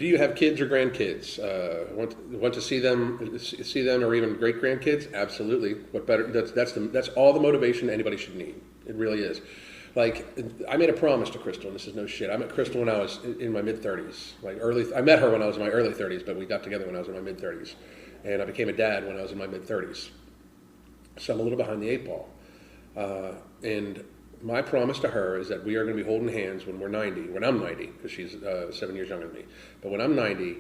do you have kids or grandkids? Want to see them, or even great grandkids? Absolutely. What better? That's all the motivation anybody should need. It really is. Like, I made a promise to Crystal, and this is no shit. I met Crystal when I was in my mid-30s. I met her when I was in my early 30s, but we got together when I was in my mid-30s. And I became a dad when I was in my mid-30s. So I'm a little behind the eight ball. And my promise to her is that we are going to be holding hands when we're 90, when I'm 90, because she's 7 years younger than me. But when I'm 90,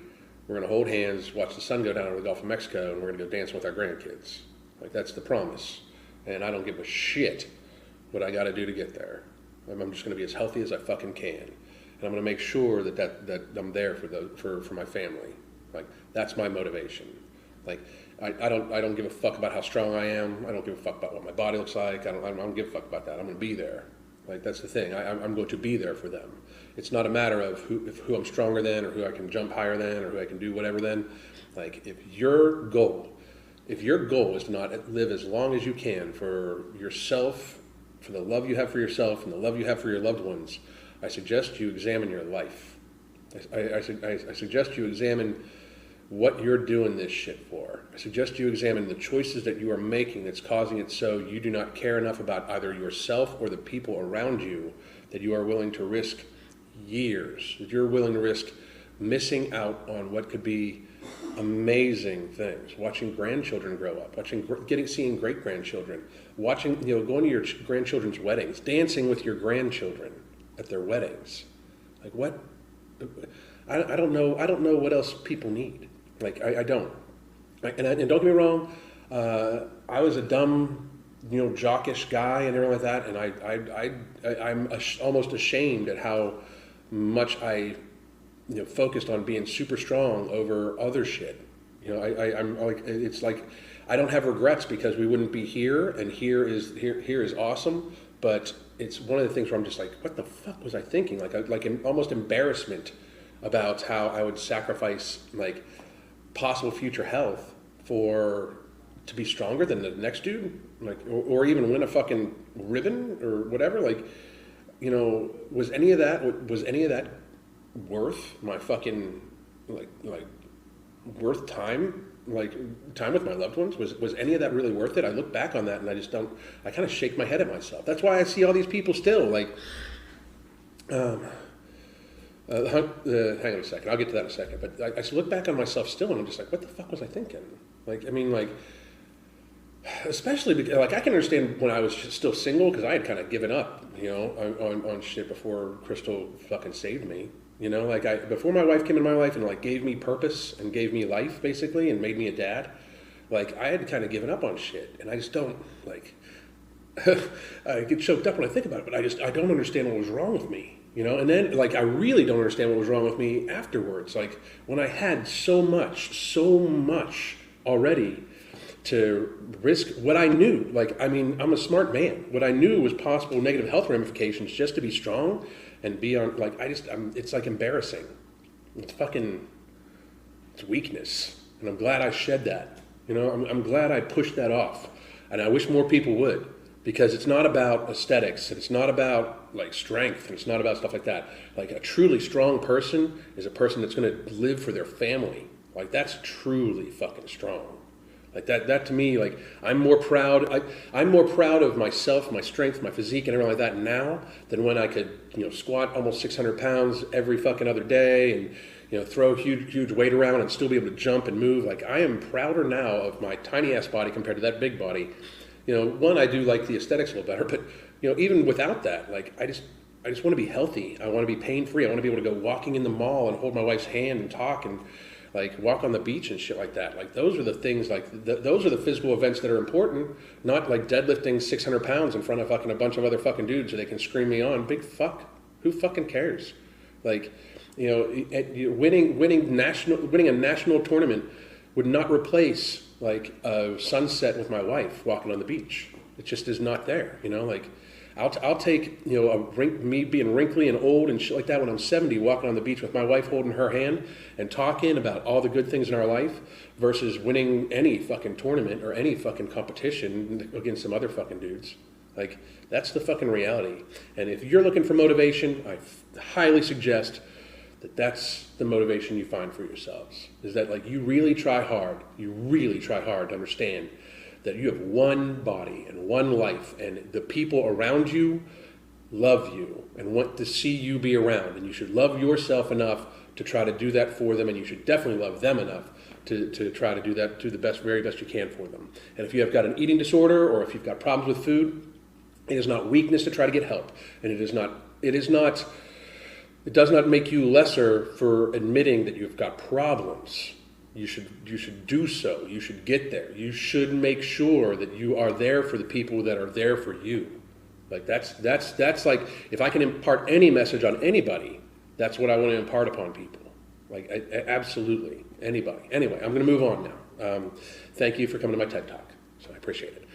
we're going to hold hands, watch the sun go down over the Gulf of Mexico, and we're going to go dancing with our grandkids. Like, that's the promise. And I don't give a shit what I got to do to get there. I'm just going to be as healthy as I fucking can, and I'm going to make sure that I'm there for my family. Like, that's my motivation. Like, I don't give a fuck about how strong I am. I don't give a fuck about what my body looks like. I don't give a fuck about that. I'm going to be there. Like, that's the thing. I'm going to be there for them. It's not a matter of who I'm stronger than, or who I can jump higher than, or who I can do whatever than. Like, if your goal is to not live as long as you can for yourself, for the love you have for yourself and the love you have for your loved ones, I suggest you examine your life. I suggest you examine what you're doing this shit for. I suggest you examine the choices that you are making that's causing it so you do not care enough about either yourself or the people around you that you are willing to risk years, that you're willing to risk missing out on what could be amazing things, watching grandchildren grow up, seeing great grandchildren, going to your grandchildren's weddings, dancing with your grandchildren at their weddings. Like, what? I don't know what else people need. Like, I don't. And don't get me wrong, I was a dumb, jockish guy and everything like that, and I'm almost ashamed at how much I focused on being super strong over other shit. I'm like, it's like I don't have regrets because we wouldn't be here, and here is awesome. But it's one of the things where I'm just like, what the fuck was I thinking? Like an almost embarrassment about how I would sacrifice like possible future health to be stronger than the next dude, like or even win a fucking ribbon or whatever. Like, was any of that worth my fucking like worth time with my loved ones? Was any of that really worth it? I look back on that and I kind of shake my head at myself. That's why I see all these people still like hang on a second, I'll get to that in a second, but I look back on myself still and I'm just like, what the fuck was I thinking? Like, I mean, like, especially because, like, I can understand when I was still single, because I had kind of given up, on shit before Crystal fucking saved me. Before my wife came in my life and like gave me purpose and gave me life basically and made me a dad, like I had kind of given up on shit, and I just don't like. I get choked up when I think about it, but I don't understand what was wrong with me, And then like I really don't understand what was wrong with me afterwards. Like when I had so much already to risk what I knew. Like, I mean, I'm a smart man. What I knew was possible negative health ramifications just to be strong and be on, like, it's like embarrassing. It's weakness. And I'm glad I shed that. I'm glad I pushed that off. And I wish more people would, because it's not about aesthetics, and it's not about like strength, and it's not about stuff like that. Like a truly strong person is a person that's going to live for their family. Like that's truly fucking strong. Like that to me, like I'm more proud of myself, my strength, my physique, and everything like that now than when I could, squat almost 600 pounds every fucking other day and, throw huge weight around and still be able to jump and move. Like I am prouder now of my tiny ass body compared to that big body. One, I do like the aesthetics a little better, but, even without that, like I just want to be healthy. I want to be pain free. I want to be able to go walking in the mall and hold my wife's hand and talk and like walk on the beach and shit like that. Like those are the things, like those are the physical events that are important, not like deadlifting 600 pounds in front of fucking a bunch of other fucking dudes so they can scream me on. Big fuck. Who fucking cares? Like, winning a national tournament would not replace like a sunset with my wife walking on the beach. It just is not there, like I'll take, me being wrinkly and old and shit like that when I'm 70, walking on the beach with my wife holding her hand and talking about all the good things in our life versus winning any fucking tournament or any fucking competition against some other fucking dudes. Like, that's the fucking reality. And if you're looking for motivation, I highly suggest that's the motivation you find for yourselves. Is that like you really try hard to understand that you have one body and one life, and the people around you love you and want to see you be around, and you should love yourself enough to try to do that for them, and you should definitely love them enough to try to do that to the very best you can for them. And if you have got an eating disorder or if you've got problems with food, it is not weakness to try to get help, and it does not make you lesser for admitting that you've got problems. You should do so. You should get there. You should make sure that you are there for the people that are there for you. Like that's like, if I can impart any message on anybody, that's what I want to impart upon people. Like absolutely anybody. Anyway, I'm going to move on now. Thank you for coming to my TED Talk. So I appreciate it.